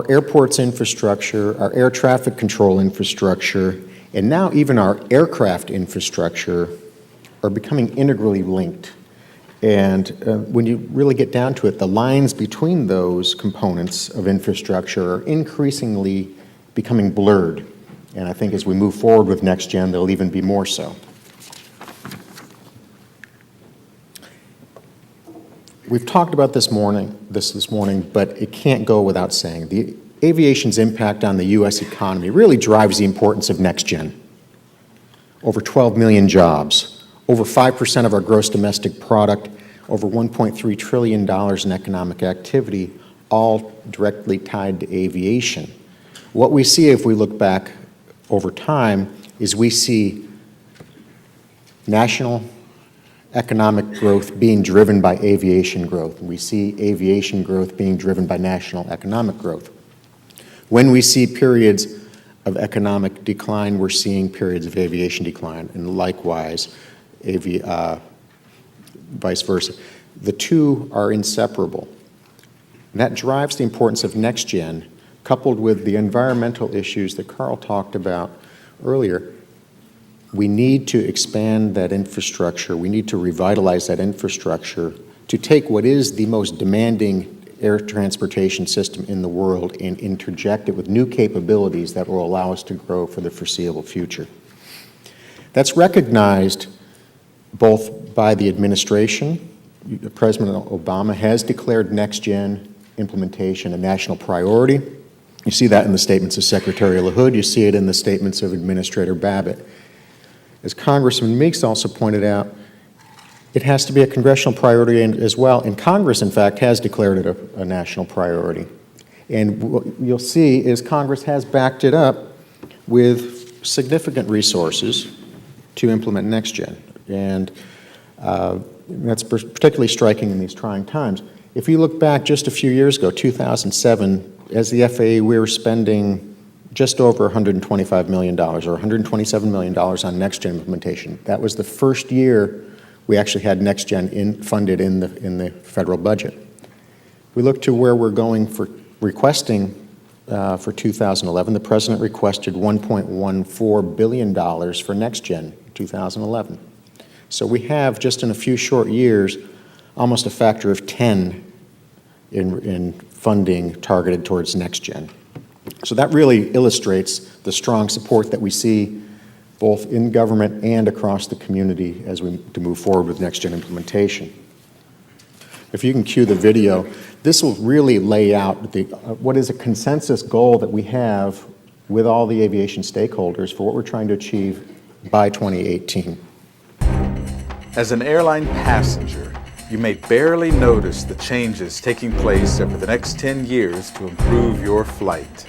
our airports infrastructure, our air traffic control infrastructure, and now even our aircraft infrastructure are becoming integrally linked. And when you really get down to it, the lines between those components of infrastructure are increasingly becoming blurred. And I think as we move forward with NextGen, they'll even be more so. We've talked about this morning, but it can't go without saying. The aviation's impact on the U.S. economy really drives the importance of NextGen. Over 12 million jobs, over 5% of our gross domestic product, over $1.3 trillion in economic activity, all directly tied to aviation. What we see if we look back over time is we see national economic growth being driven by aviation growth. We see aviation growth being driven by national economic growth. When we see periods of economic decline, we're seeing periods of aviation decline, and likewise, vice versa. The two are inseparable. And that drives the importance of NextGen, coupled with the environmental issues that Carl talked about earlier. We need to expand that infrastructure. We need to revitalize that infrastructure to take what is the most demanding air transportation system in the world and interject it with new capabilities that will allow us to grow for the foreseeable future. That's recognized both by the administration. President Obama has declared NextGen implementation a national priority. You see that in the statements of Secretary LaHood. You see it in the statements of Administrator Babbitt. As Congressman Meeks also pointed out, it has to be a congressional priority as well, and Congress, in fact, has declared it a national priority. And what you'll see is Congress has backed it up with significant resources to implement NextGen, and that's particularly striking in these trying times. If you look back just a few years ago, 2007, as the FAA, we were spending just over $125 million, or $127 million on NextGen implementation. That was the first year we actually had NextGen funded in the federal budget. We look to where we're going for requesting for 2011. The President requested $1.14 billion for NextGen in 2011. So we have, just in a few short years, almost a factor of 10 in funding targeted towards NextGen. So that really illustrates the strong support that we see both in government and across the community as we move forward with NextGen implementation. If you can cue the video, this will really lay out what is a consensus goal that we have with all the aviation stakeholders for what we're trying to achieve by 2018. As an airline passenger, you may barely notice the changes taking place over the next 10 years to improve your flight.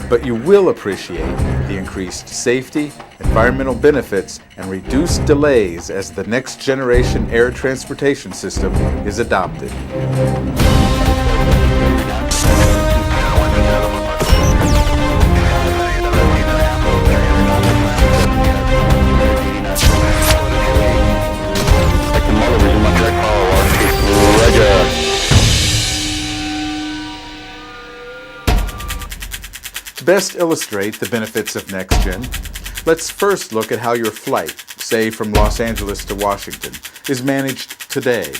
But you will appreciate the increased safety, environmental benefits, and reduced delays as the next generation air transportation system is adopted. To best illustrate the benefits of NextGen, let's first look at how your flight, say from Los Angeles to Washington, is managed today.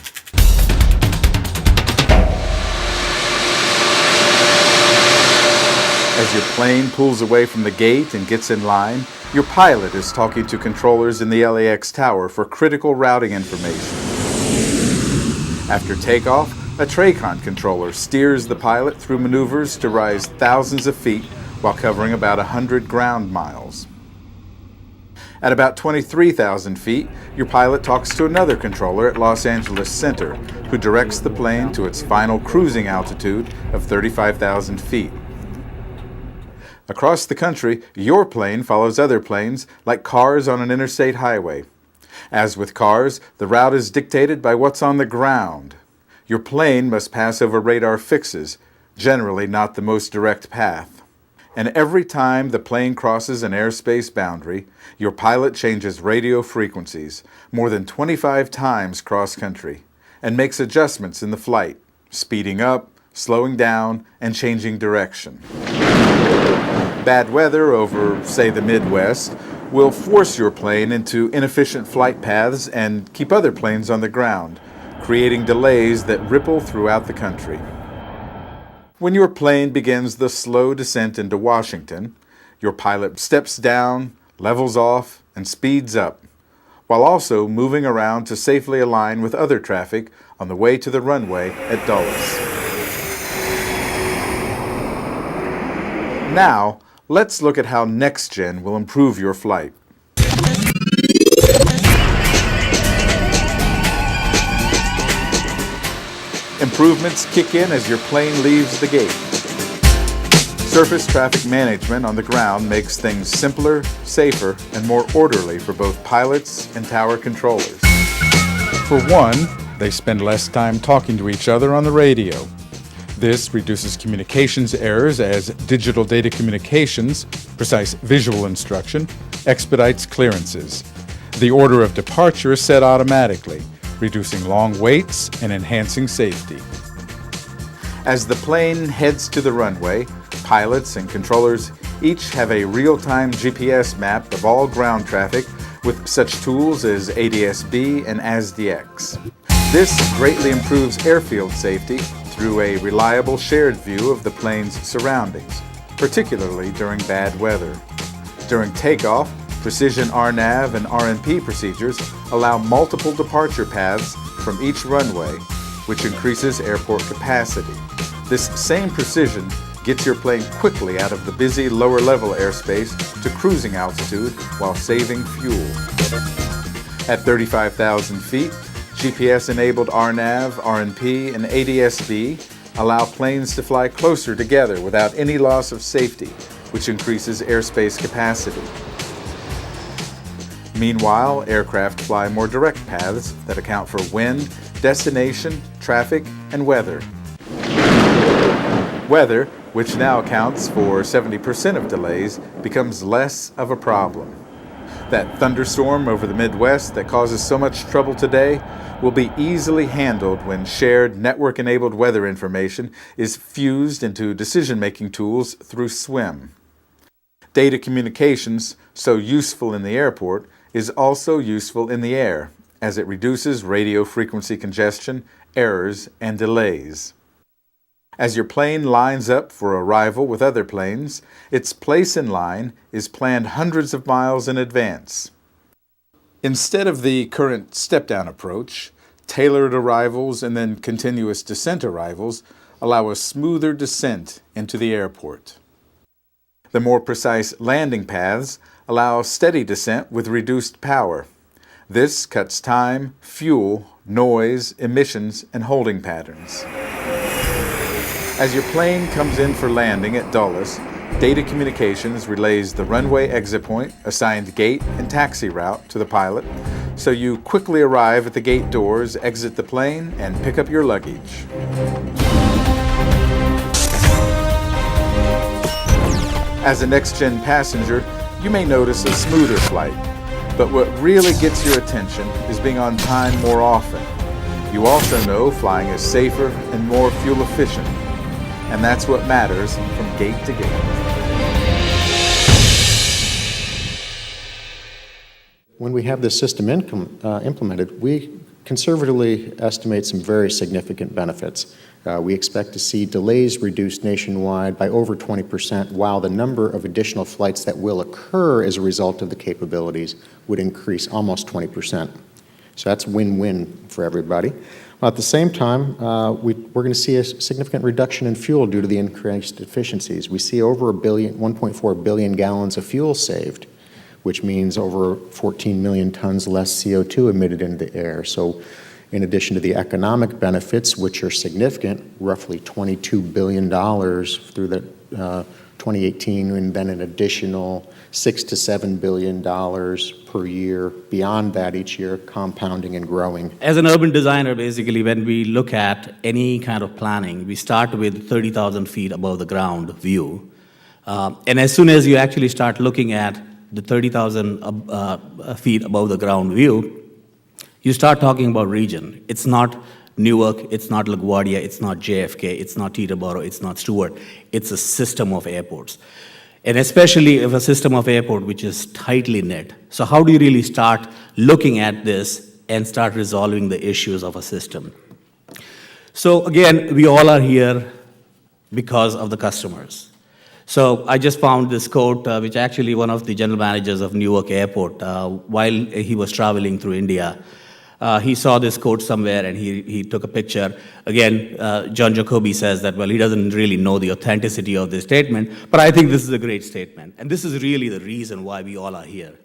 As your plane pulls away from the gate and gets in line, your pilot is talking to controllers in the LAX tower for critical routing information. After takeoff, a TRACON controller steers the pilot through maneuvers to rise thousands of feet while covering about 100 ground miles. At about 23,000 feet, your pilot talks to another controller at Los Angeles Center, who directs the plane to its final cruising altitude of 35,000 feet. Across the country, your plane follows other planes like cars on an interstate highway. As with cars, the route is dictated by what's on the ground. Your plane must pass over radar fixes, generally not the most direct path. And every time the plane crosses an airspace boundary, your pilot changes radio frequencies, more than 25 times cross-country, and makes adjustments in the flight, speeding up, slowing down and changing direction. Bad weather over, say, the Midwest will force your plane into inefficient flight paths and keep other planes on the ground, creating delays that ripple throughout the country. When your plane begins the slow descent into Washington, your pilot steps down, levels off, and speeds up, while also moving around to safely align with other traffic on the way to the runway at Dulles. Now, let's look at how NextGen will improve your flight. Improvements kick in as your plane leaves the gate. Surface traffic management on the ground makes things simpler, safer, and more orderly for both pilots and tower controllers. For one, they spend less time talking to each other on the radio. This reduces communications errors as digital data communications, precise visual instruction, expedites clearances. The order of departure is set automatically, reducing long waits and enhancing safety. As the plane heads to the runway, pilots and controllers each have a real-time GPS map of all ground traffic with such tools as ADS-B and ASDX. This greatly improves airfield safety through a reliable shared view of the plane's surroundings, particularly during bad weather. During takeoff, precision RNAV and RNP procedures allow multiple departure paths from each runway, which increases airport capacity. This same precision gets your plane quickly out of the busy lower-level airspace to cruising altitude while saving fuel. At 35,000 feet, GPS-enabled RNAV, RNP, and ADS-B allow planes to fly closer together without any loss of safety, which increases airspace capacity. Meanwhile, aircraft fly more direct paths that account for wind, destination, traffic, and weather. Weather, which now accounts for 70% of delays, becomes less of a problem. That thunderstorm over the Midwest that causes so much trouble today will be easily handled when shared network-enabled weather information is fused into decision-making tools through SWIM. Data communications, so useful in the airport, is also useful in the air, as it reduces radio frequency congestion, errors, and delays. As your plane lines up for arrival with other planes, its place in line is planned hundreds of miles in advance. Instead of the current step-down approach, tailored arrivals and then continuous descent arrivals allow a smoother descent into the airport. The more precise landing paths allow steady descent with reduced power. This cuts time, fuel, noise, emissions, and holding patterns. As your plane comes in for landing at Dulles, data communications relays the runway exit point, assigned gate and taxi route to the pilot, so you quickly arrive at the gate doors, exit the plane, and pick up your luggage. As a NextGen passenger, you may notice a smoother flight, but what really gets your attention is being on time more often. You also know flying is safer and more fuel efficient. And that's what matters from gate to gate. When we have this system implemented, we conservatively estimate some very significant benefits. We expect to see delays reduced nationwide by over 20%, while the number of additional flights that will occur as a result of the capabilities would increase almost 20%. So that's win-win for everybody. At the same time, we're going to see a significant reduction in fuel due to the increased efficiencies. We see over 1.4 billion gallons of fuel saved, which means over 14 million tons less CO2 emitted into the air. So in addition to the economic benefits, which are significant, roughly $22 billion through the 2018, and then an additional $6 to $7 billion per year beyond that each year, compounding and growing. As an urban designer, basically, when we look at any kind of planning, we start with 30,000 feet above the ground view. And as soon as you actually start looking at the 30,000 feet above the ground view, you start talking about region. It's not Newark, it's not LaGuardia, it's not JFK, it's not Teterboro, it's not Stewart. It's a system of airports. And especially if a system of airport which is tightly knit. So how do you really start looking at this and start resolving the issues of a system? So again, we all are here because of the customers. So I just found this quote, which actually one of the general managers of Newark Airport, while he was traveling through India, he saw this quote somewhere and he took a picture. Again, John Jacobi says that, well, he doesn't really know the authenticity of this statement, but I think this is a great statement. And this is really the reason why we all are here.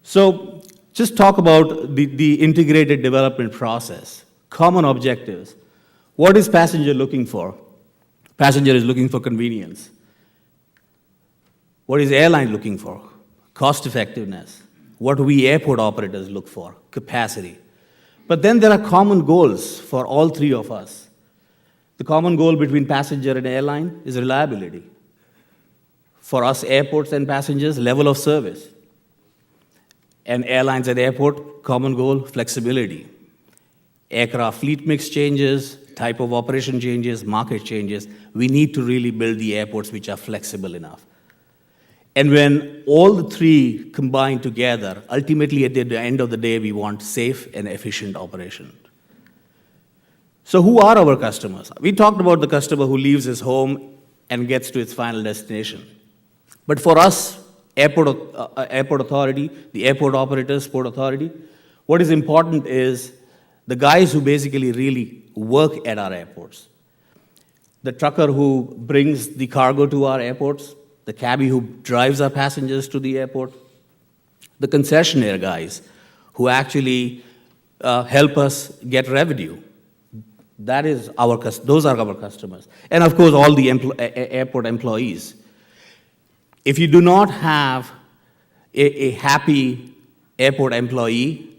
So just talk about the integrated development process, common objectives. What is passenger looking for? Passenger is looking for convenience. What is airline looking for? Cost effectiveness. What do we airport operators look for? Capacity. But then there are common goals for all three of us. The common goal between passenger and airline is reliability. For us airports and passengers, level of service. And airlines and airport, common goal, flexibility. Aircraft fleet mix changes, type of operation changes, market changes. We need to really build the airports which are flexible enough. And when all the three combine together, ultimately at the end of the day, we want safe and efficient operation. So who are our customers? We talked about the customer who leaves his home and gets to its final destination. But for us, airport authority, the airport operators, port authority, what is important is the guys who basically really work at our airports. The trucker who brings the cargo to our airports, the cabbie who drives our passengers to the airport, the concessionaire guys who actually help us get revenue. Those are our customers. And of course, all the airport employees. If you do not have a happy airport employee,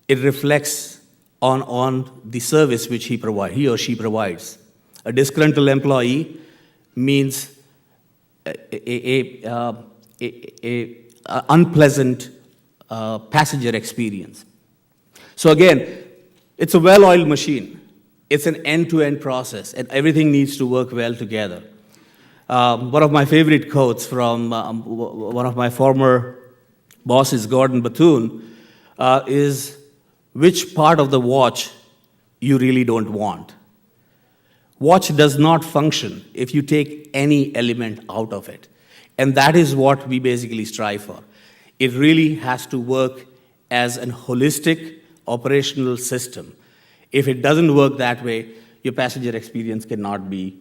it reflects on the service which he or she provides. A disgruntled employee means a unpleasant passenger experience. So again, it's a well-oiled machine. It's an end-to-end process, and everything needs to work well together. One of my favorite quotes from one of my former bosses, Gordon Bethune, is, which part of the watch you really don't want? Watch does not function if you take any element out of it. And that is what we basically strive for. It really has to work as a holistic operational system. If it doesn't work that way, your passenger experience cannot be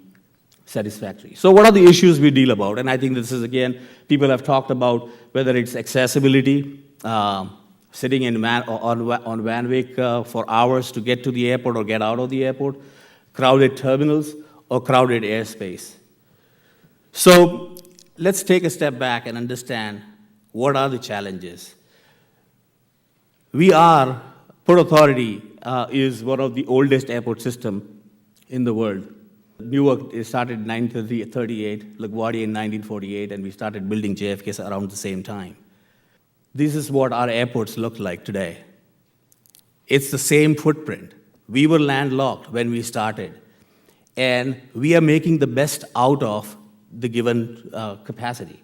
satisfactory. So what are the issues we deal about? And I think this is, again, people have talked about whether it's accessibility, sitting on Vanwick for hours to get to the airport or get out of the airport, crowded terminals, or crowded airspace. So let's take a step back and understand what are the challenges. Port Authority is one of the oldest airport systems in the world. Newark started in 1938, LaGuardia in 1948, and we started building JFKs around the same time. This is what our airports look like today. It's the same footprint. We were landlocked when we started, and we are making the best out of the given capacity.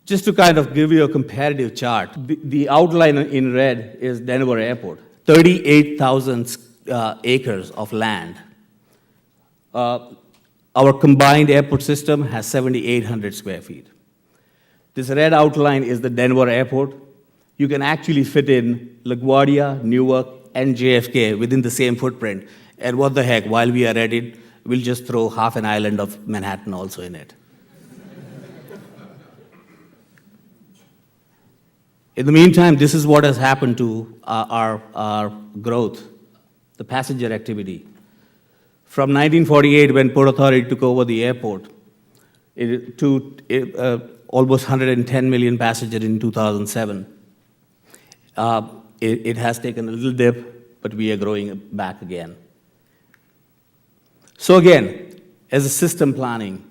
Just to kind of give you a comparative chart, the outline in red is Denver Airport, 38,000 acres of land. Our combined airport system has 7,800 square feet. This red outline is the Denver Airport. You can actually fit in LaGuardia, Newark, and JFK within the same footprint. And what the heck, while we are at it, we'll just throw half an island of Manhattan also in it. In the meantime, this is what has happened to our growth, the passenger activity. From 1948, when Port Authority took over the airport, to almost 110 million passengers in 2007. It has taken a little dip, but we are growing back again. So again, as a system planning,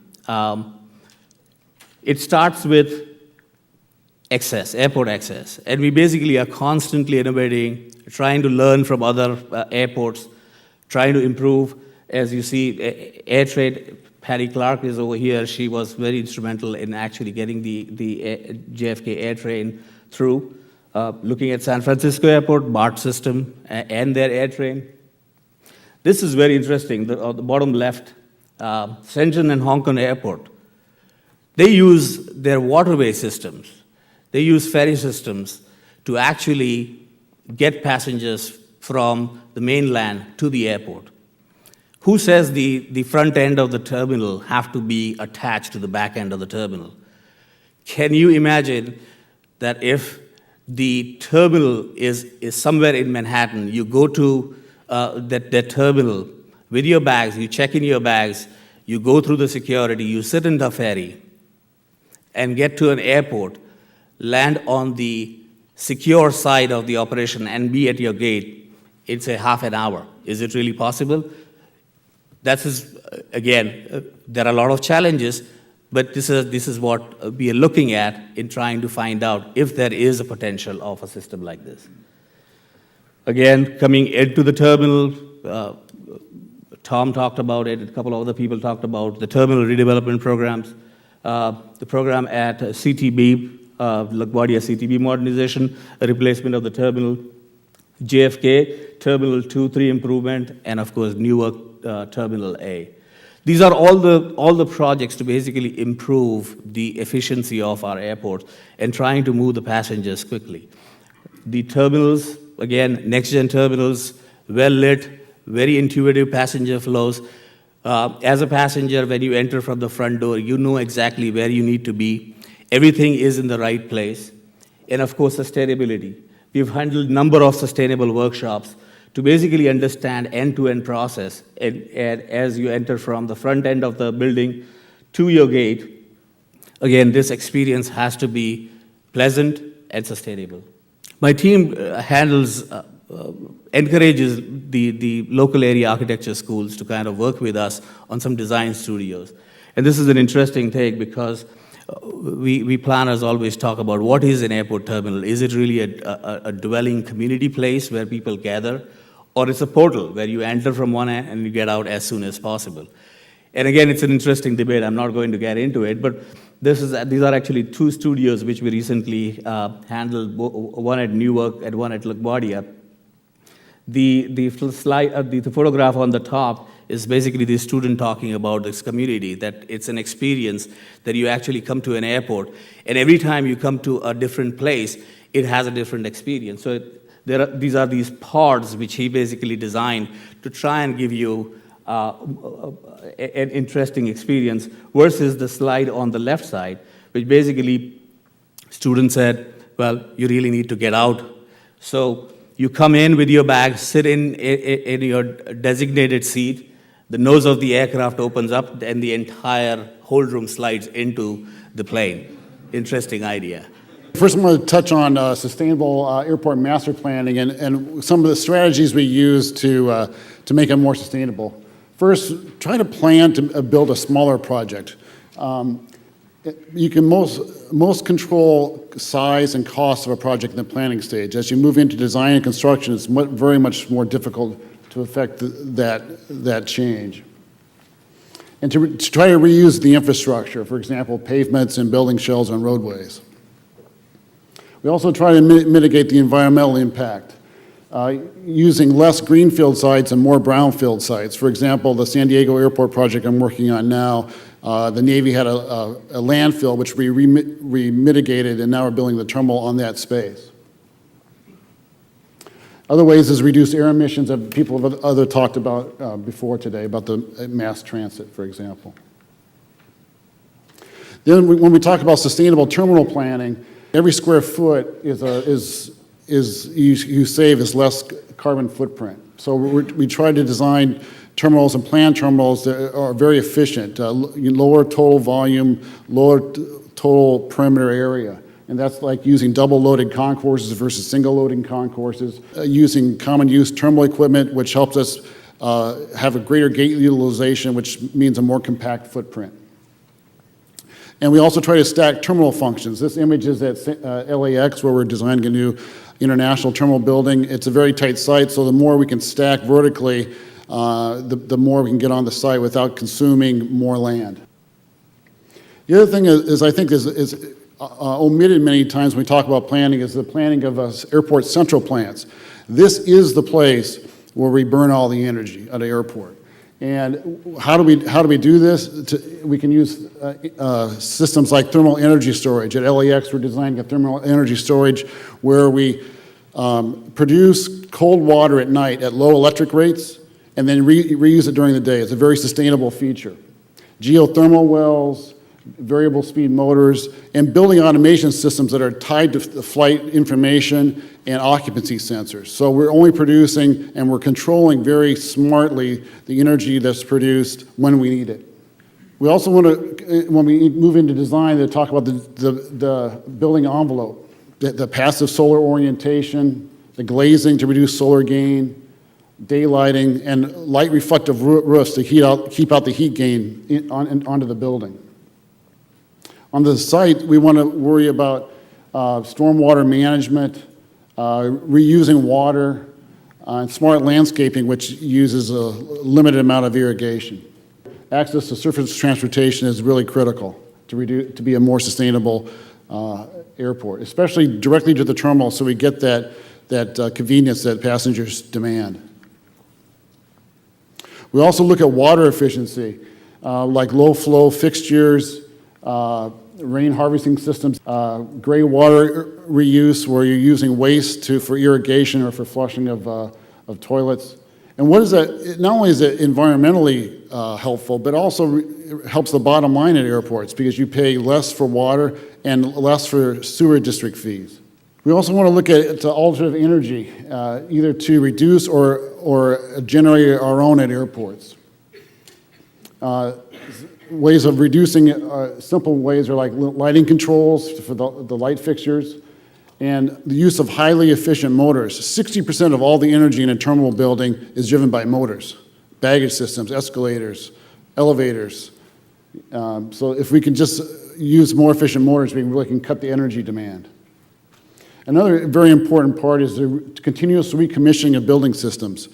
it starts with access, airport access. And we basically are constantly innovating, trying to learn from other airports, trying to improve. As you see, air trade, Patty Clark is over here. She was very instrumental in actually getting the JFK air train through. Looking at San Francisco Airport, BART system, and their air train. This is very interesting. On the bottom left, Shenzhen and Hong Kong Airport, they use their waterway systems. They use ferry systems to actually get passengers from the mainland to the airport. Who says the front end of the terminal have to be attached to the back end of the terminal? Can you imagine that if the terminal is somewhere in Manhattan, you go to that terminal with your bags, you check in your bags, you go through the security, you sit in the ferry, and get to an airport, land on the secure side of the operation and be at your gate, it's a half an hour. Is it really possible? That is, again, there are a lot of challenges, but this is what we are looking at in trying to find out if there is a potential of a system like this. Again, coming into the terminal, Tom talked about it, a couple of other people talked about the terminal redevelopment programs. The program at CTB, LaGuardia CTB modernization, a replacement of the terminal, JFK, Terminal 2-3 improvement, and of course, Newark Terminal A. These are all the projects to basically improve the efficiency of our airports and trying to move the passengers quickly. The terminals, again, NextGen terminals, well-lit, very intuitive passenger flows. As a passenger, when you enter from the front door, you know exactly where you need to be. Everything is in the right place. And of course, sustainability. We've handled a number of sustainable workshops to basically understand end-to-end process. And as you enter from the front end of the building to your gate, again, this experience has to be pleasant and sustainable. My team encourages the local area architecture schools to kind of work with us on some design studios. And this is an interesting thing because we planners always talk about what is an airport terminal. Is it really a dwelling community place where people gather? Or it's a portal where you enter from one end and you get out as soon as possible? And again, it's an interesting debate. I'm not going to get into it, but these are actually two studios which we recently handled, one at Newark and one at LaGuardia. The photograph on the top is basically the student talking about this community, that it's an experience that you actually come to an airport, and every time you come to a different place, it has a different experience. So these are these pods which he basically designed to try and give you an interesting experience versus the slide on the left side, which basically students said, well, you really need to get out. So you come in with your bag, sit in your designated seat, the nose of the aircraft opens up, and the entire hold room slides into the plane. Interesting idea. First, I'm going to touch on sustainable airport master planning and some of the strategies we use to make it more sustainable. First, try to plan to build a smaller project. You can most control size and cost of a project in the planning stage. As you move into design and construction, it's very much more difficult to affect that change. And to try to reuse the infrastructure, for example, pavements and building shells on roadways. We also try to mitigate the environmental impact, using less greenfield sites and more brownfield sites. For example, the San Diego Airport project I'm working on now, the Navy had a landfill which we mitigated, and now we're building the terminal on that space. Other ways is reduce air emissions that people have talked about before today, about the mass transit, for example. Then when we talk about sustainable terminal planning, every square foot you save is less carbon footprint. So we try to design terminals and plan terminals that are very efficient, lower total volume, lower total perimeter area. And that's like using double-loaded concourses versus single-loading concourses, using common-use terminal equipment, which helps us have a greater gate utilization, which means a more compact footprint. And we also try to stack terminal functions. This image is at LAX, where we're designing a new international terminal building. It's a very tight site, so the more we can stack vertically, the more we can get on the site without consuming more land. The other thing is I think is omitted many times when we talk about planning is the planning of airport central plants. This is the place where we burn all the energy at an airport. And how do we do this? We can use systems like thermal energy storage. At LAX, we're designing a thermal energy storage where we produce cold water at night at low electric rates and then reuse it during the day. It's a very sustainable feature. Geothermal wells, variable speed motors, and building automation systems that are tied to the flight information and occupancy sensors. So we're only producing and we're controlling very smartly the energy that's produced when we need it. We also want to, when we move into design, to talk about the building envelope, the passive solar orientation, the glazing to reduce solar gain, daylighting, and light reflective roofs to keep out the heat gain onto the building. On the site, we want to worry about stormwater management, reusing water, and smart landscaping, which uses a limited amount of irrigation. Access to surface transportation is really critical to be a more sustainable airport, especially directly to the terminal, so we get that convenience that passengers demand. We also look at water efficiency, like low flow fixtures, rain harvesting systems, gray water reuse where you're using waste for irrigation or for flushing of toilets. And what is that? Not only is it environmentally helpful, but also helps the bottom line at airports because you pay less for water and less for sewer district fees. We also want to look at alternative energy, either to reduce or generate our own at airports. Ways of reducing, simple ways are like lighting controls for the light fixtures and the use of highly efficient motors. 60% of all the energy in a terminal building is driven by motors, baggage systems, escalators, elevators. So if we can just use more efficient motors, we really can cut the energy demand. Another very important part is the continuous recommissioning of building systems.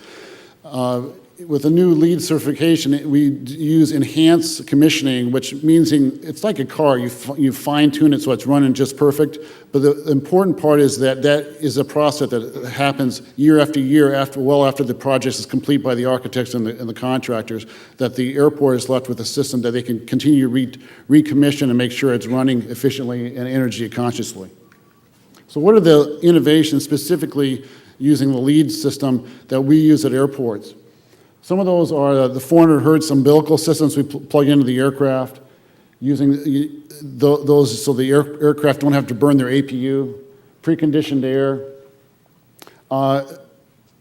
With a new LEED certification, we use enhanced commissioning, which means it's like a car. You fine-tune it so it's running just perfect. But the important part is that is a process that happens year after year, after the project is complete by the architects and the contractors, that the airport is left with a system that they can continue to recommission and make sure it's running efficiently and energy consciously. So what are the innovations specifically using the LEED system that we use at airports? Some of those are the 400 hertz umbilical systems we plug into the aircraft, using those so the aircraft don't have to burn their APU, preconditioned air,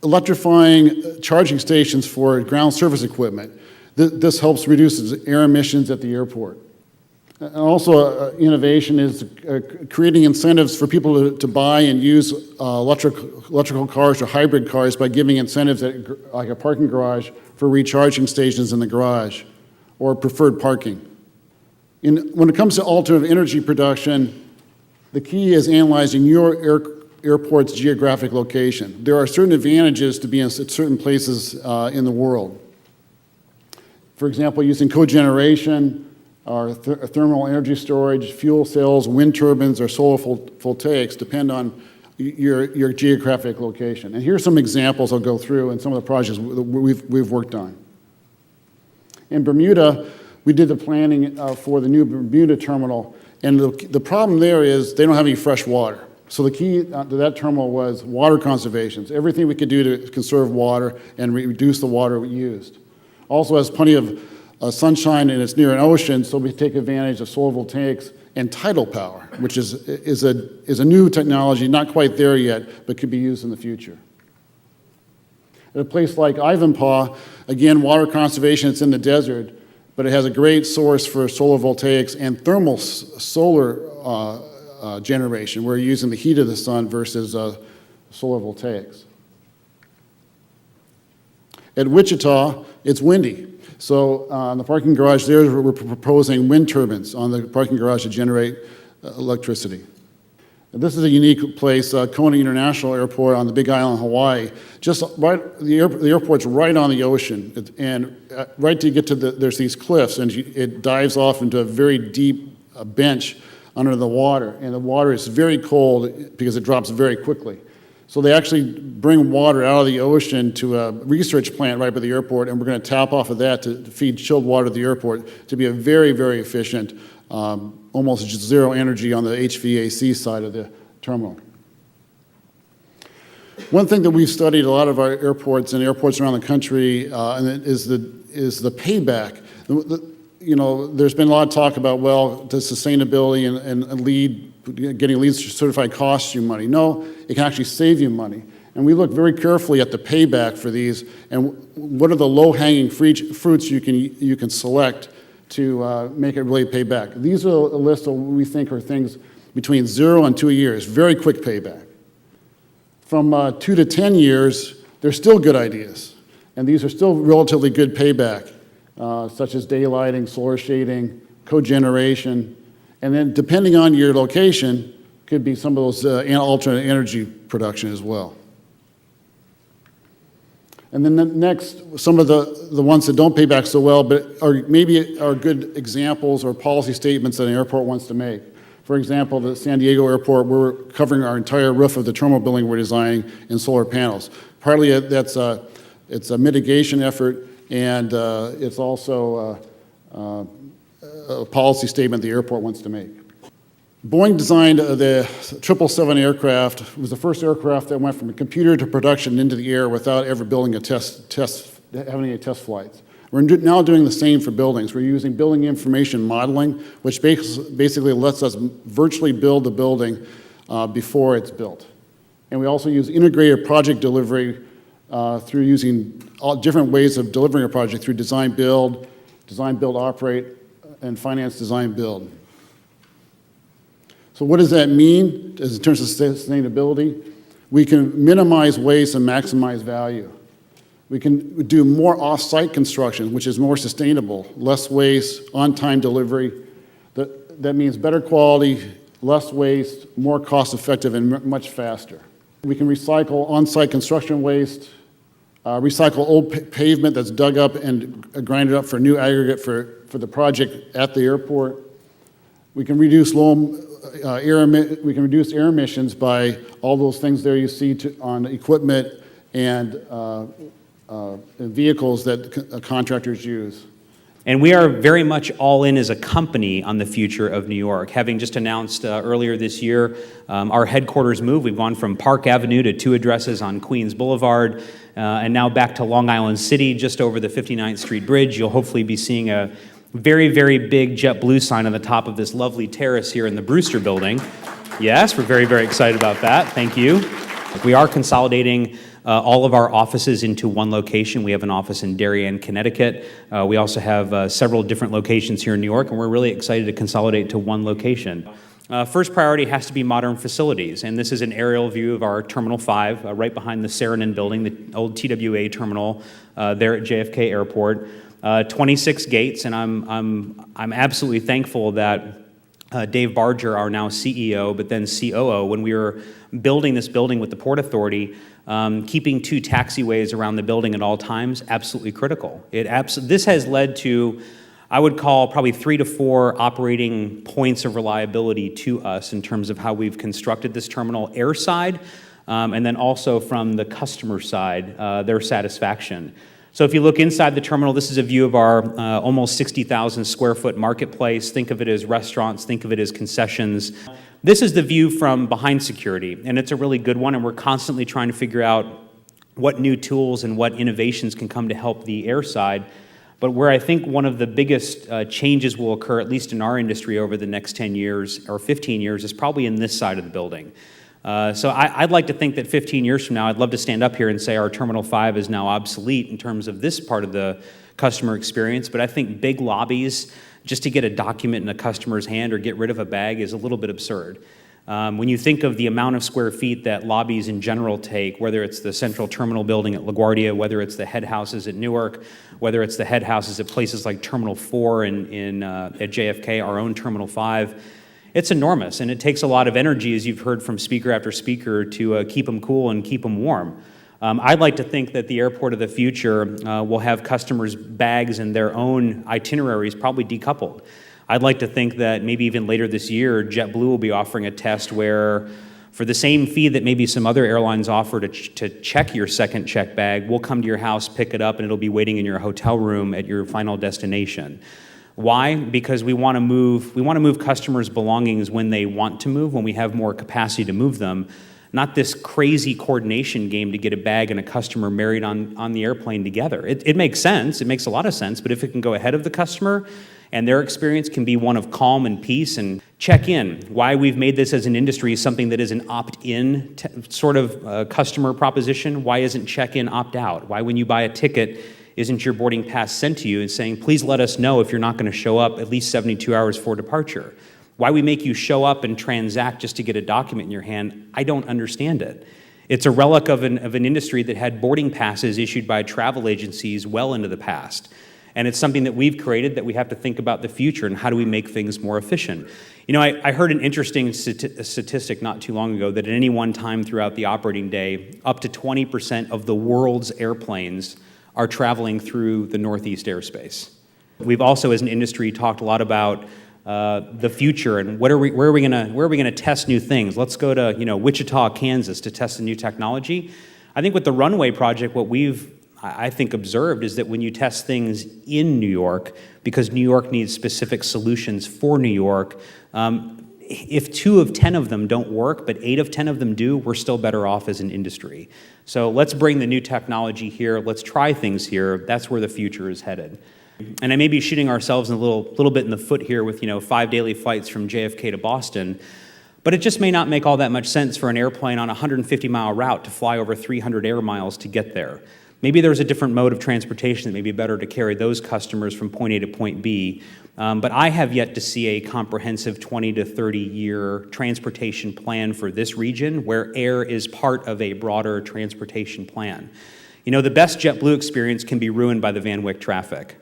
electrifying charging stations for ground service equipment. This helps reduce air emissions at the airport. And also, innovation is creating incentives for people to buy and use electrical cars or hybrid cars by giving incentives like a parking garage for recharging stations in the garage or preferred parking. When it comes to alternative energy production, the key is analyzing your airport's geographic location. There are certain advantages to being at certain places in the world. For example, using cogeneration, or thermal energy storage, fuel cells, wind turbines, or solar voltaics depend on your geographic location. And here's some examples I'll go through in some of the projects we've worked on. In Bermuda, we did the planning for the new Bermuda terminal, and the problem there is they don't have any fresh water. So the key to that terminal was water conservation. Everything we could do to conserve water and reduce the water we used. Also has plenty of sunshine and it's near an ocean, so we take advantage of solar voltaics and tidal power, which is a new technology, not quite there yet, but could be used in the future. At a place like Ivanpah, again, water conservation, it's in the desert, but it has a great source for solar voltaics and thermal solar generation. We're using the heat of the sun versus solar voltaics. At Wichita, it's windy. So on the parking garage there, we're proposing wind turbines on the parking garage to generate electricity. This is a unique place, Kona International Airport on the Big Island, Hawaii. Just right, the airport's right on the ocean, and right to get to there's these cliffs, and it dives off into a very deep bench under the water, and the water is very cold because it drops very quickly. So they actually bring water out of the ocean to a research plant right by the airport, and we're going to tap off of that to feed chilled water to the airport to be a very, very efficient, almost just zero energy on the HVAC side of the terminal. One thing that we've studied a lot of our airports and airports around the country is the payback. There's been a lot of talk about, well, does sustainability and getting LEED certified cost you money? No, it can actually save you money. And we look very carefully at the payback for these and what are the low-hanging fruits you can select to make it really pay back. These are a list of what we think are things between 0 and 2 years, very quick payback. From 2 to 10 years, they're still good ideas. And these are still relatively good payback, such as daylighting, solar shading, cogeneration, and then depending on your location, could be some of those alternate energy production as well. And then next, some of the ones that don't pay back so well, but maybe are good examples or policy statements that an airport wants to make. For example, the San Diego airport, we're covering our entire roof of the terminal building we're designing in solar panels. Partly it's a mitigation effort, and it's also a policy statement the airport wants to make. Boeing designed the 777 aircraft. It was the first aircraft that went from a computer to production into the air without ever building having any test flights. We're now doing the same for buildings. We're using building information modeling, which basically lets us virtually build the building before it's built. And we also use integrated project delivery through using all different ways of delivering a project through design, build, operate, and finance, design, build. So what does that mean in terms of sustainability? We can minimize waste and maximize value. We can do more off-site construction, which is more sustainable, less waste, on-time delivery. That means better quality, less waste, more cost-effective, and much faster. We can recycle on-site construction waste, recycle old pavement that's dug up and grinded up for new aggregate for the project at the airport. We can reduce air emissions by all those things there you see on equipment and vehicles that contractors use. And we are very much all in as a company on the future of New York. Having just announced earlier this year our headquarters move, we've gone from Park Avenue to 2 addresses on Queens Boulevard, and now back to Long Island City, just over the 59th Street Bridge. You'll hopefully be seeing a very, very big JetBlue sign on the top of this lovely terrace here in the Brewster building. Yes, we're very, very excited about that. Thank you. We are consolidating all of our offices into one location. We have an office in Darien, Connecticut. We also have several different locations here in New York, and we're really excited to consolidate to one location. First priority has to be modern facilities, and this is an aerial view of our Terminal 5, right behind the Saarinen building, the old TWA terminal there at JFK Airport. 26 gates, and I'm absolutely thankful that Dave Barger, our now CEO, but then COO, when we were building this building with the Port Authority, keeping 2 taxiways around the building at all times, absolutely critical. This has led to, I would call, probably 3 to 4 operating points of reliability to us in terms of how we've constructed this terminal airside, and then also from the customer side, their satisfaction. So if you look inside the terminal, this is a view of our almost 60,000 square foot marketplace. Think of it as restaurants, think of it as concessions. This is the view from behind security, and it's a really good one, and we're constantly trying to figure out what new tools and what innovations can come to help the air side. But where I think one of the biggest changes will occur, at least in our industry over the next 10 years or 15 years, is probably in this side of the building. So I'd like to think that 15 years from now, I'd love to stand up here and say our Terminal 5 is now obsolete in terms of this part of the customer experience, but I think big lobbies, just to get a document in a customer's hand or get rid of a bag, is a little bit absurd. When you think of the amount of square feet that lobbies in general take, whether it's the central terminal building at LaGuardia, whether it's the head houses at Newark, whether it's the head houses at places like Terminal 4 at JFK, our own Terminal 5, it's enormous, and it takes a lot of energy, as you've heard from speaker after speaker, to keep them cool and keep them warm. I'd like to think that the airport of the future will have customers' bags and their own itineraries probably decoupled. I'd like to think that maybe even later this year, JetBlue will be offering a test where, for the same fee that maybe some other airlines offer to check your second check bag, we'll come to your house, pick it up, and it'll be waiting in your hotel room at your final destination. Why? Because we want to move customers' belongings when they want to move, when we have more capacity to move them, not this crazy coordination game to get a bag and a customer married on the airplane together. It makes sense, it makes a lot of sense, but if it can go ahead of the customer and their experience can be one of calm and peace and check in, why we've made this as an industry something that is an opt-in sort of customer proposition. Why isn't check-in opt-out? Why when you buy a ticket, isn't your boarding pass sent to you and saying, please let us know if you're not going to show up at least 72 hours for departure? Why we make you show up and transact just to get a document in your hand, I don't understand it. It's a relic of an industry that had boarding passes issued by travel agencies well into the past. And it's something that we've created that we have to think about the future and how do we make things more efficient. You know, I heard an interesting statistic not too long ago that at any one time throughout the operating day, up to 20% of the world's airplanes are traveling through the Northeast airspace. We've also, as an industry, talked a lot about the future and where are we going to test new things. Let's go to Wichita, Kansas to test a new technology. I think with the runway project, what we've I think observed is that when you test things in New York, because New York needs specific solutions for New York, if 2 of 10 of them don't work, but 8 of 10 of them do, we're still better off as an industry. So let's bring the new technology here. Let's try things here. That's where the future is headed. And I may be shooting ourselves a little bit in the foot here with 5 daily flights from JFK to Boston, but it just may not make all that much sense for an airplane on a 150-mile route to fly over 300 air miles to get there. Maybe there's a different mode of transportation that may be better to carry those customers from point A to point B, but I have yet to see a comprehensive 20 to 30-year transportation plan for this region where air is part of a broader transportation plan. The best JetBlue experience can be ruined by the Van Wyck traffic.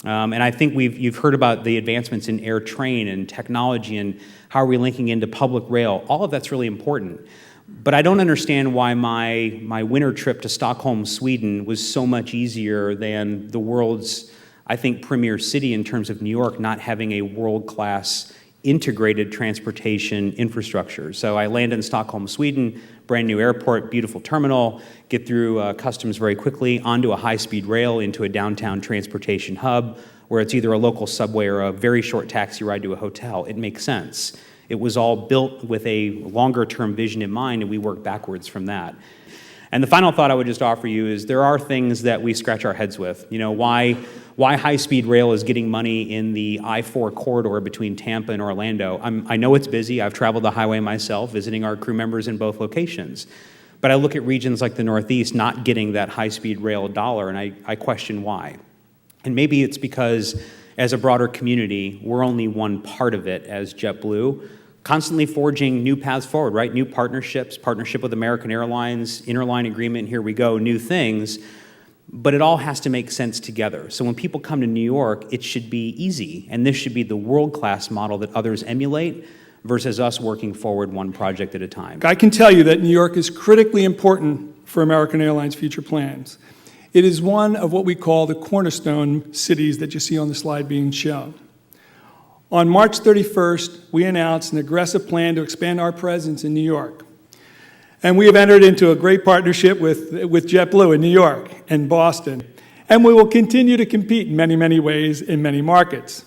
And I think you've heard about the advancements in air train and technology and how are we linking into public rail. All of that's really important. But I don't understand why my winter trip to Stockholm, Sweden was so much easier than the world's, I think, premier city in terms of New York not having a world-class integrated transportation infrastructure. So I land in Stockholm, Sweden, brand new airport, beautiful terminal, get through customs very quickly, onto a high-speed rail into a downtown transportation hub where it's either a local subway or a very short taxi ride to a hotel. It makes sense. It was all built with a longer-term vision in mind, and we work backwards from that. And the final thought I would just offer you is there are things that we scratch our heads with. Why high-speed rail is getting money in the I-4 corridor between Tampa and Orlando. I know it's busy. I've traveled the highway myself, visiting our crew members in both locations. But I look at regions like the Northeast not getting that high-speed rail dollar, and I question why. And maybe it's because, as a broader community, we're only one part of it as JetBlue, constantly forging new paths forward, right? New partnership with American Airlines, interline agreement, here we go, new things. But it all has to make sense together. So when people come to New York, it should be easy. And this should be the world-class model that others emulate versus us working forward one project at a time. I can tell you that New York is critically important for American Airlines' future plans. It is one of what we call the cornerstone cities that you see on the slide being shown. On March 31st, we announced an aggressive plan to expand our presence in New York. And we have entered into a great partnership with JetBlue in New York and Boston. And we will continue to compete in many, many ways in many markets.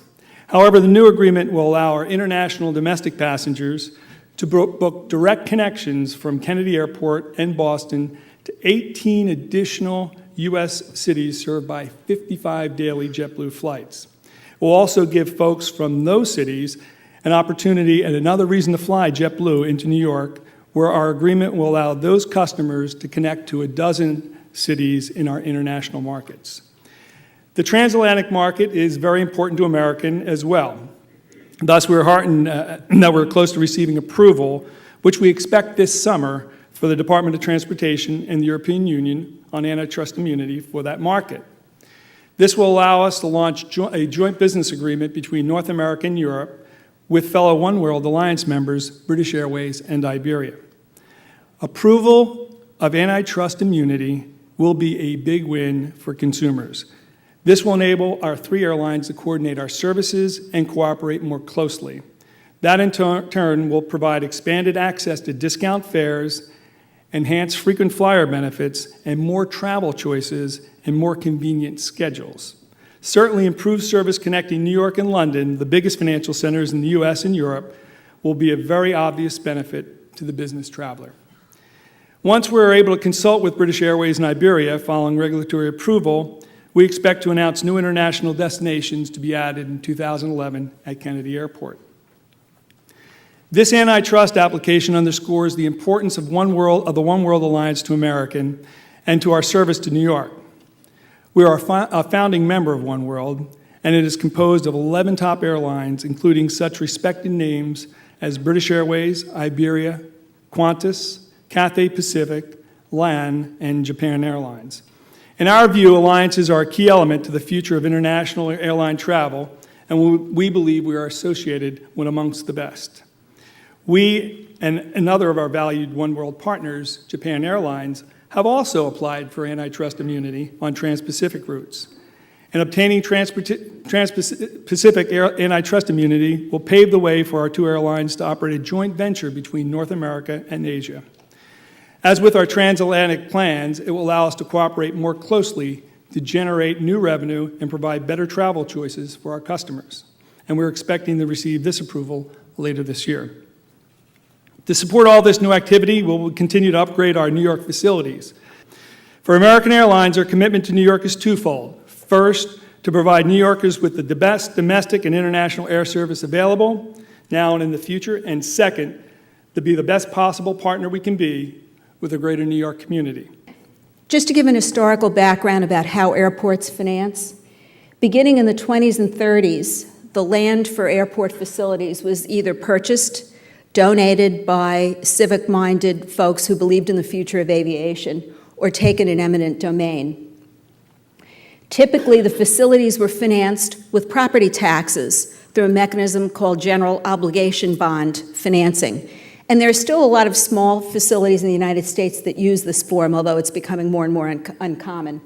However, the new agreement will allow our international domestic passengers to book direct connections from Kennedy Airport and Boston to 18 additional U.S. cities served by 55 daily JetBlue flights. It will also give folks from those cities an opportunity and another reason to fly JetBlue into New York, where our agreement will allow those customers to connect to a dozen cities in our international markets. The transatlantic market is very important to American as well. Thus, we're heartened that we're close to receiving approval, which we expect this summer, for the Department of Transportation and the European Union on antitrust immunity for that market. This will allow us to launch a joint business agreement between North America and Europe with fellow oneworld alliance members, British Airways and Iberia. Approval of antitrust immunity will be a big win for consumers. This will enable our 3 airlines to coordinate our services and cooperate more closely. That in turn will provide expanded access to discount fares, enhanced frequent flyer benefits, and more travel choices and more convenient schedules. Certainly improved service connecting New York and London, the biggest financial centers in the US and Europe, will be a very obvious benefit to the business traveler. Once we're able to consult with British Airways and Iberia following regulatory approval, we expect to announce new international destinations to be added in 2011 at Kennedy Airport. This antitrust application underscores the importance of the oneworld alliance to American and to our service to New York. We are a founding member of oneworld, and it is composed of 11 top airlines, including such respected names as British Airways, Iberia, Qantas, Cathay Pacific, LAN, and Japan Airlines. In our view, alliances are a key element to the future of international airline travel, and we believe we are associated with amongst the best. We and another of our valued oneworld partners, Japan Airlines, have also applied for antitrust immunity on transpacific routes. And obtaining transpacific antitrust immunity will pave the way for our 2 airlines to operate a joint venture between North America and Asia. As with our transatlantic plans, it will allow us to cooperate more closely to generate new revenue and provide better travel choices for our customers. And we're expecting to receive this approval later this year. To support all this new activity, we'll continue to upgrade our New York facilities. For American Airlines, our commitment to New York is twofold. First, to provide New Yorkers with the best domestic and international air service available, now and in the future. And second, to be the best possible partner we can be with the greater New York community. Just to give an historical background about how airports finance, beginning in the 20s and 30s, the land for airport facilities was either purchased, donated by civic-minded folks who believed in the future of aviation, or taken in eminent domain. Typically, the facilities were financed with property taxes through a mechanism called general obligation bond financing. And there are still a lot of small facilities in the United States that use this form, although it's becoming more and more uncommon.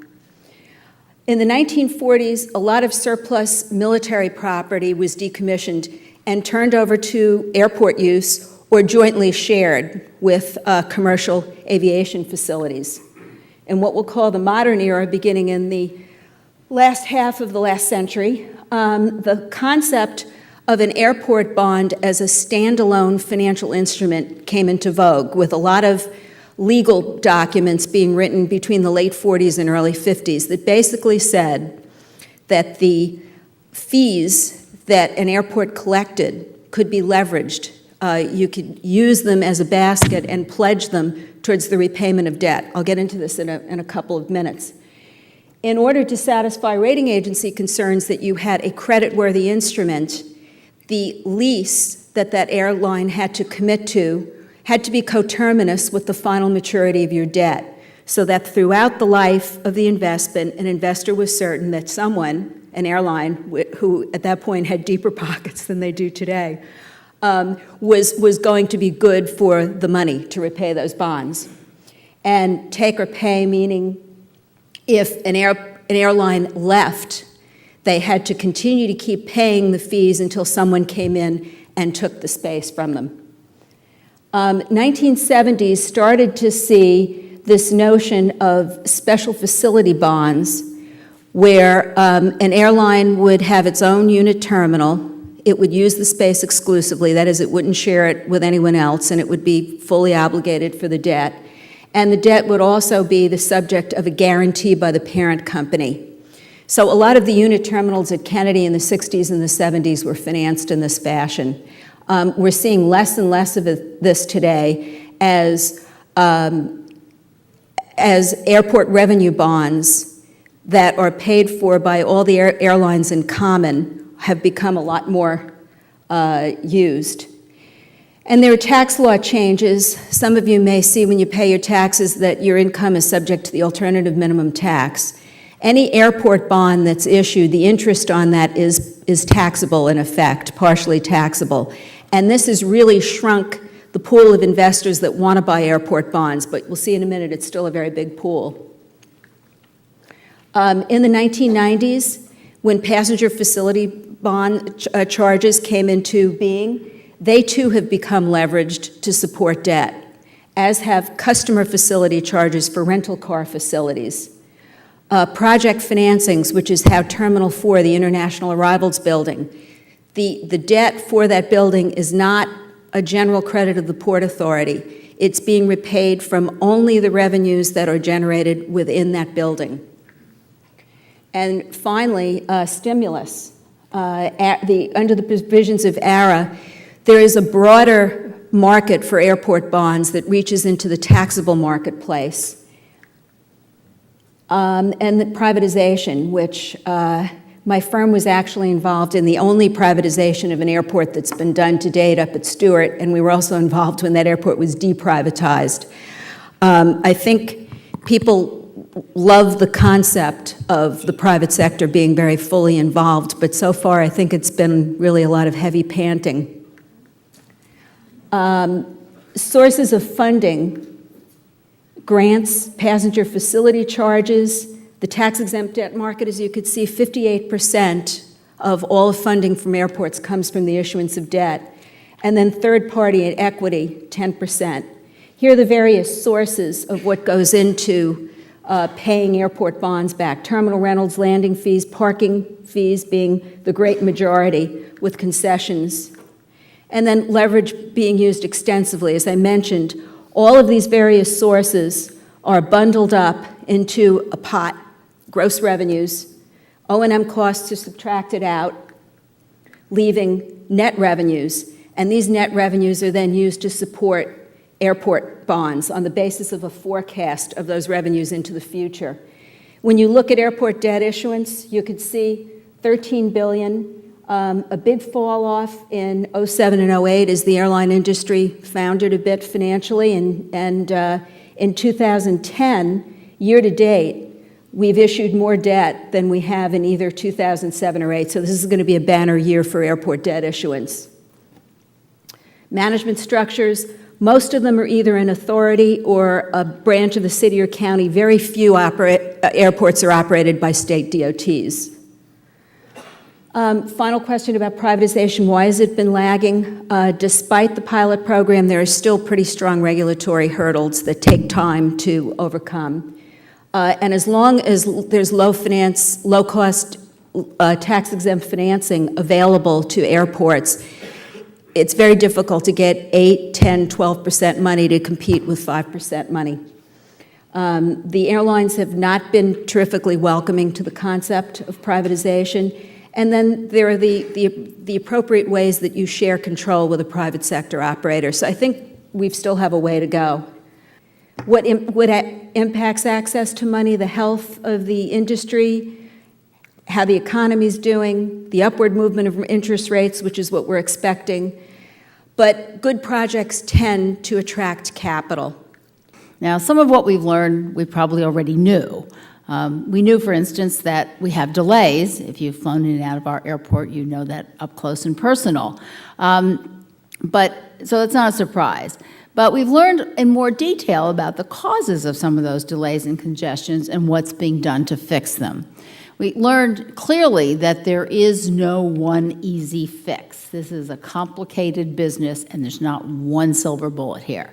In the 1940s, a lot of surplus military property was decommissioned and turned over to airport use or jointly shared with commercial aviation facilities. In what we'll call the modern era, beginning in the last half of the last century, the concept of an airport bond as a standalone financial instrument came into vogue, with a lot of legal documents being written between the late 40s and early 50s that basically said that the fees that an airport collected could be leveraged. You could use them as a basket and pledge them towards the repayment of debt. I'll get into this in a couple of minutes. In order to satisfy rating agency concerns that you had a creditworthy instrument, the lease that airline had to commit to had to be coterminous with the final maturity of your debt, so that throughout the life of the investment, an investor was certain that someone, an airline, who at that point had deeper pockets than they do today, was going to be good for the money to repay those bonds. And take or pay, meaning if an airline left, they had to continue to keep paying the fees until someone came in and took the space from them. 1970s started to see this notion of special facility bonds, where an airline would have its own unit terminal. It would use the space exclusively, that is, it wouldn't share it with anyone else, and it would be fully obligated for the debt. And the debt would also be the subject of a guarantee by the parent company. So a lot of the unit terminals at Kennedy in the 60s and the 70s were financed in this fashion. We're seeing less and less of this today as airport revenue bonds that are paid for by all the airlines in common have become a lot more used. And there are tax law changes. Some of you may see when you pay your taxes that your income is subject to the alternative minimum tax. Any airport bond that's issued, the interest on that is taxable in effect, partially taxable. And this has really shrunk the pool of investors that want to buy airport bonds, but we'll see in a minute it's still a very big pool. In the 1990s, when passenger facility bond charges came into being, they too have become leveraged to support debt, as have customer facility charges for rental car facilities. Project financings, which is how Terminal 4, the International Arrivals Building, the debt for that building is not a general credit of the Port Authority. It's being repaid from only the revenues that are generated within that building. And finally, stimulus. Under the provisions of ARA, there is a broader market for airport bonds that reaches into the taxable marketplace. And the privatization, which my firm was actually involved in the only privatization of an airport that's been done to date up at Stewart, and we were also involved when that airport was deprivatized. I think people love the concept of the private sector being very fully involved, but so far I think it's been really a lot of heavy panting. Sources of funding: grants, passenger facility charges, the tax-exempt debt market. As you could see, 58% of all funding from airports comes from the issuance of debt. And then third-party equity, 10%. Here are the various sources of what goes into paying airport bonds back: terminal rentals, landing fees, parking fees being the great majority, with concessions. And then leverage being used extensively. As I mentioned, all of these various sources are bundled up into a pot: gross revenues, O&M costs are subtracted out, leaving net revenues. And these net revenues are then used to support airport bonds on the basis of a forecast of those revenues into the future. When you look at airport debt issuance, you could see $13 billion, a big fall off in 07 and 08 as the airline industry foundered a bit financially. And in 2010, year to date, we've issued more debt than we have in either 2007 or 8. So this is going to be a banner year for airport debt issuance. Management structures: most of them are either an authority or a branch of the city or county. Very few airports are operated by state DOTs. Final question about privatization: why has it been lagging? Despite the pilot program, there are still pretty strong regulatory hurdles that take time to overcome. And as long as there's low-cost, tax-exempt financing available to airports, it's very difficult to get 8, 10, 12% money to compete with 5% money. The airlines have not been terrifically welcoming to the concept of privatization. And then there are the appropriate ways that you share control with a private sector operator. So I think we still have a way to go. What impacts access to money? The health of the industry, how the economy's doing, the upward movement of interest rates, which is what we're expecting. But good projects tend to attract capital. Now, some of what we've learned, we probably already knew. We knew, for instance, that we have delays. If you've flown in and out of our airport, you know that up close and personal. So it's not a surprise. But we've learned in more detail about the causes of some of those delays and congestions and what's being done to fix them. We learned clearly that there is no one easy fix. This is a complicated business, and there's not one silver bullet here.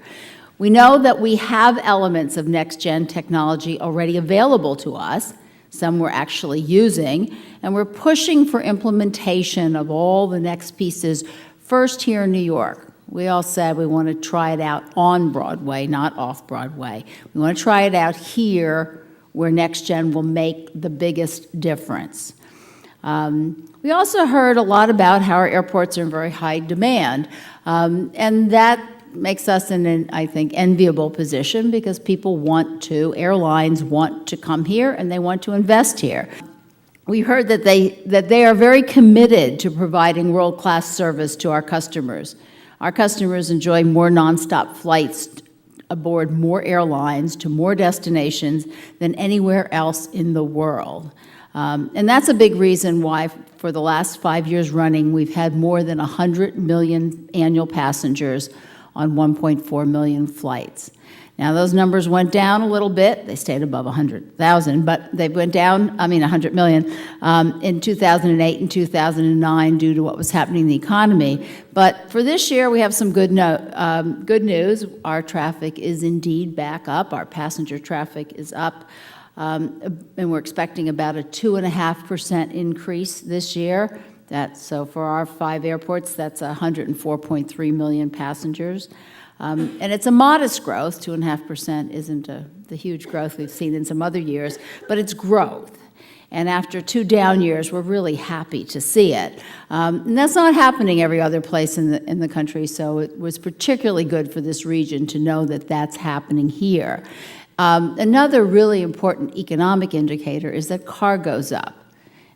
We know that we have elements of NextGen technology already available to us. Some we're actually using, and we're pushing for implementation of all the next pieces first here in New York. We all said we want to try it out on Broadway, not off Broadway. We want to try it out here where NextGen will make the biggest difference. We also heard a lot about how our airports are in very high demand, and that makes us in an, I think, enviable position because people want to, airlines want to come here and they want to invest here. we heard that they are very committed to providing world-class service to our customers. Our customers enjoy more nonstop flights aboard more airlines to more destinations than anywhere else in the world. And that's a big reason why, for the last 5 years running, we've had more than 100 million annual passengers on 1.4 million flights. Now, those numbers went down a little bit. They stayed above 100,000, but they went down, 100 million, in 2008 and 2009 due to what was happening in the economy. But for this year, we have some good news. Our traffic is indeed back up. Our passenger traffic is up, and we're expecting about a 2.5% increase this year. So for our 5 airports, that's 104.3 million passengers. And it's a modest growth. 2.5% isn't the huge growth we've seen in some other years, but it's growth. And after 2 down years, we're really happy to see it. And that's not happening every other place in the country, so it was particularly good for this region to know that that's happening here. Another really important economic indicator is that cargo's up.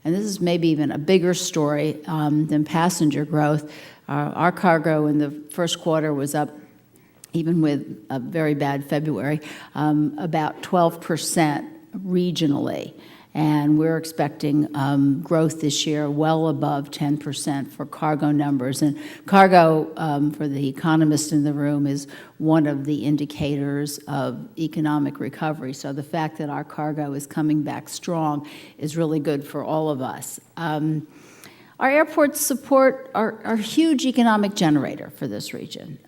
And this is maybe even a bigger story than passenger growth. Our cargo in the first quarter was up, even with a very bad February, about 12% regionally. And we're expecting growth this year well above 10% for cargo numbers. And cargo, for the economist in the room, is one of the indicators of economic recovery. So the fact that our cargo is coming back strong is really good for all of us. Our airports support are a huge economic generator for this region.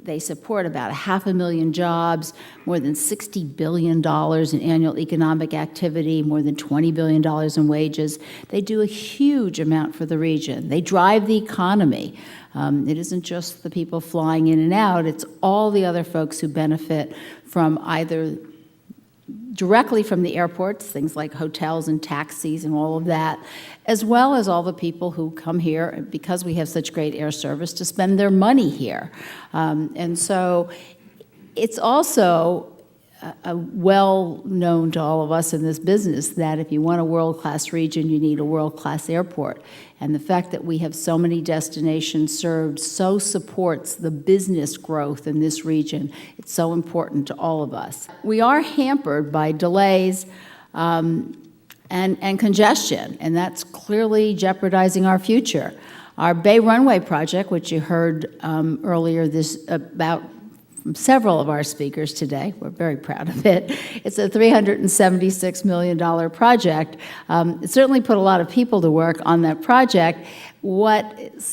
They support about 500,000 jobs, more than $60 billion in annual economic activity, more than $20 billion in wages. They do a huge amount for the region. They drive the economy. It isn't just the people flying in and out, it's all the other folks who benefit from either directly from the airports, things like hotels and taxis and all of that, as well as all the people who come here because we have such great air service to spend their money here. And so it's also well known to all of us in this business that if you want a world-class region, you need a world-class airport. And the fact that we have so many destinations served so supports the business growth in this region. It's so important to all of us. We are hampered by delays and congestion, and that's clearly jeopardizing our future. Our Bay Runway project, which you heard earlier about from several of our speakers today. We're very proud of it. It's a $376 million project. It certainly put a lot of people to work on that project. In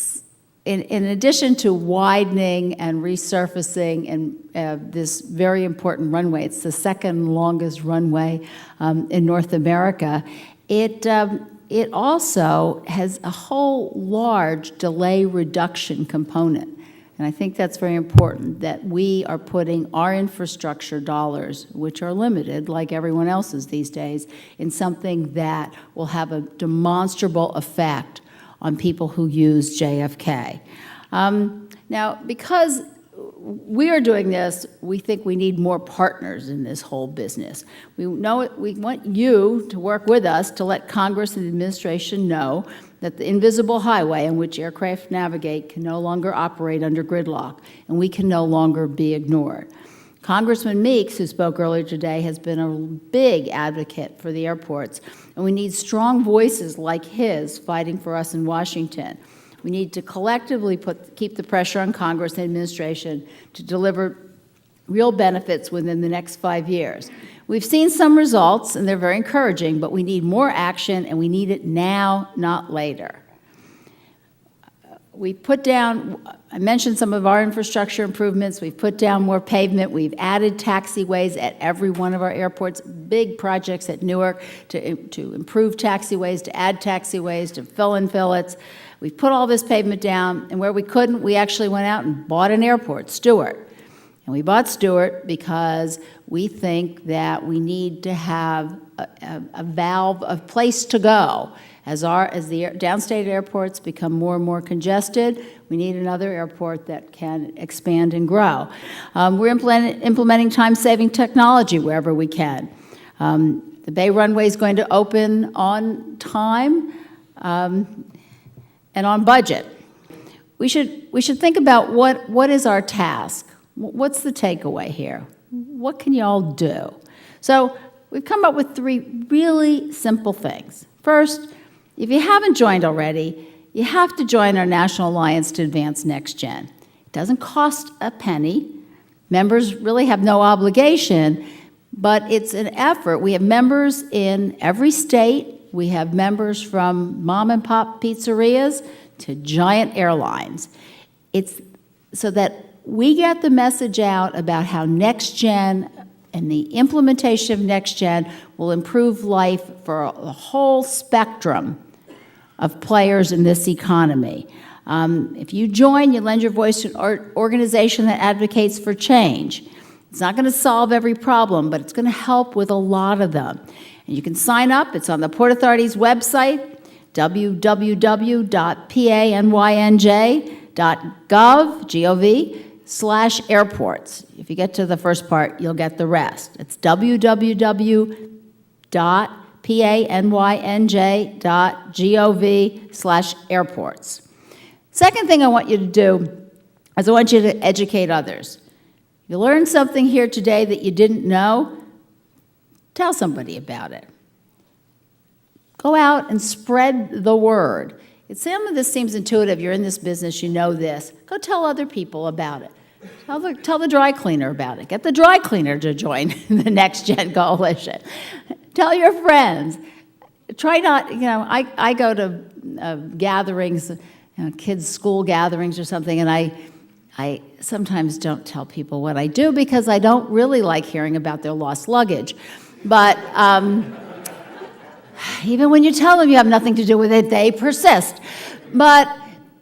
addition to widening and resurfacing and this very important runway, it's the second longest runway in North America, it also has a whole large delay reduction component. And I think that's very important, that we are putting our infrastructure dollars, which are limited, like everyone else's these days, in something that will have a demonstrable effect on people who use JFK. Now, because we are doing this, we think we need more partners in this whole business. We want you to work with us to let Congress and the administration know that the invisible highway in which aircraft navigate can no longer operate under gridlock, and we can no longer be ignored. Congressman Meeks, who spoke earlier today, has been a big advocate for the airports, and we need strong voices like his fighting for us in Washington. We need to collectively keep the pressure on Congress and administration to deliver real benefits within the next 5 years. We've seen some results, and they're very encouraging, but we need more action, and we need it now, not later. We put down, I mentioned some of our infrastructure improvements. We've put down more pavement. We've added taxiways at every one of our airports, big projects at Newark to improve taxiways, to add taxiways, to fill in fillets. We've put all this pavement down, and where we couldn't, we actually went out and bought an airport, Stewart. And we bought Stewart because we think that we need to have a valve, a place to go. As the downstate airports become more and more congested, we need another airport that can expand and grow. We're implementing time-saving technology wherever we can. The Bay runway is going to open on time and on budget. We should think about what is our task? What's the takeaway here? What can you all do? So we've come up with 3 really simple things. First, if you haven't joined already, you have to join our National Alliance to Advance NextGen. It doesn't cost a penny. Members really have no obligation, but it's an effort. We have members in every state. We have members from mom and pop pizzerias to giant airlines. It's so that we get the message out about how NextGen and the implementation of NextGen will improve life for a whole spectrum of players in this economy. If you join, you lend your voice to an organization that advocates for change. It's not going to solve every problem, but it's going to help with a lot of them. And you can sign up. It's on the Port Authority's website, www.panyg.gov/airports. If you get to the first part, you'll get the rest. It's www.panyg.gov/airports. Second thing I want you to do is I want you to educate others. You learned something here today that you didn't know, tell somebody about it. Go out and spread the word. Some of this seems intuitive. You're in this business, you know this. Go tell other people about it. Tell the dry cleaner about it. Get the dry cleaner to join the NextGen Coalition. Tell your friends. Try not, I go to gatherings, kids' school gatherings or something, and I sometimes don't tell people what I do because I don't really like hearing about their lost luggage. But even when you tell them you have nothing to do with it, they persist. But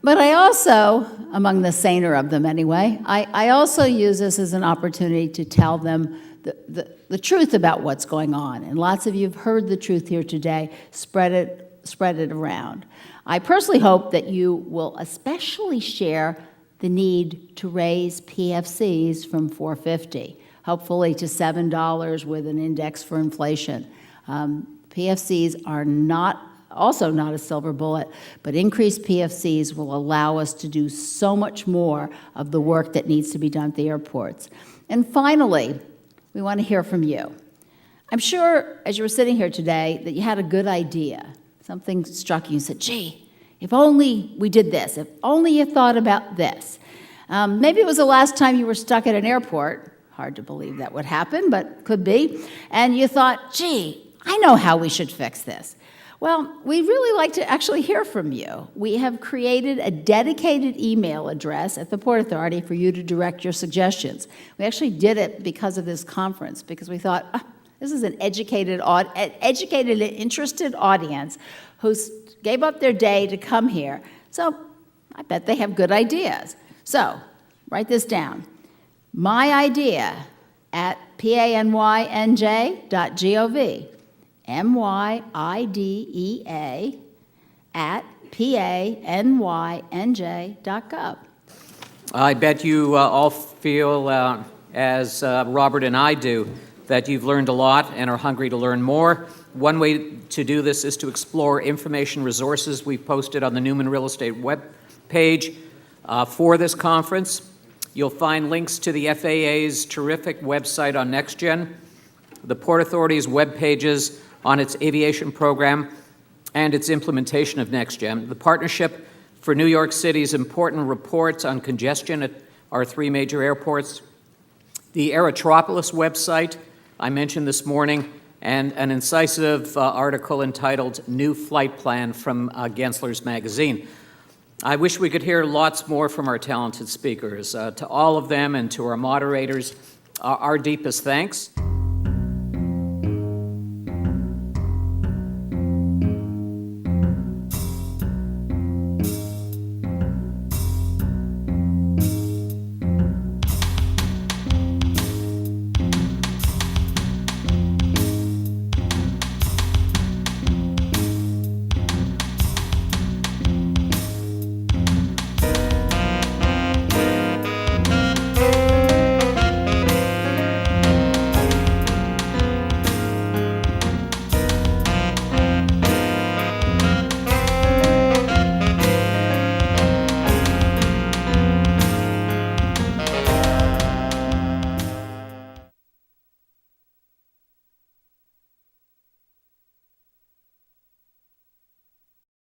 I also, among the saner of them anyway, I also use this as an opportunity to tell them the truth about what's going on. And lots of you have heard the truth here today. Spread it around. I personally hope that you will especially share the need to raise PFCs from $4.50, hopefully to $7 with an index for inflation. PFCs are also not a silver bullet, but increased PFCs will allow us to do so much more of the work that needs to be done at the airports. And finally, we want to hear from you. I'm sure as you were sitting here today that you had a good idea. Something struck you and said, gee, if only we did this, if only you thought about this. Maybe it was the last time you were stuck at an airport. Hard to believe that would happen, but could be. And you thought, gee, I know how we should fix this. Well, we'd really like to actually hear from you. We have created a dedicated email address at the Port Authority for you to direct your suggestions. We actually did it because of this conference, because we thought, this is an educated and interested audience who gave up their day to come here. So I bet they have good ideas. So write this down. My idea at panyj.gov. MYIDEA at panyj.gov. I bet you all feel, as Robert and I do, that you've learned a lot and are hungry to learn more. One way to do this is to explore information resources we've posted on the Newman Real Estate web page for this conference. You'll find links to the FAA's terrific website on NextGen, the Port Authority's web pages on its aviation program and its implementation of NextGen, the Partnership for New York City's important reports on congestion at our 3 major airports, the Aerotropolis website I mentioned this morning, and an incisive article entitled New Flight Plan from Gensler's Magazine. I wish we could hear lots more from our talented speakers. To all of them and to our moderators, our deepest thanks.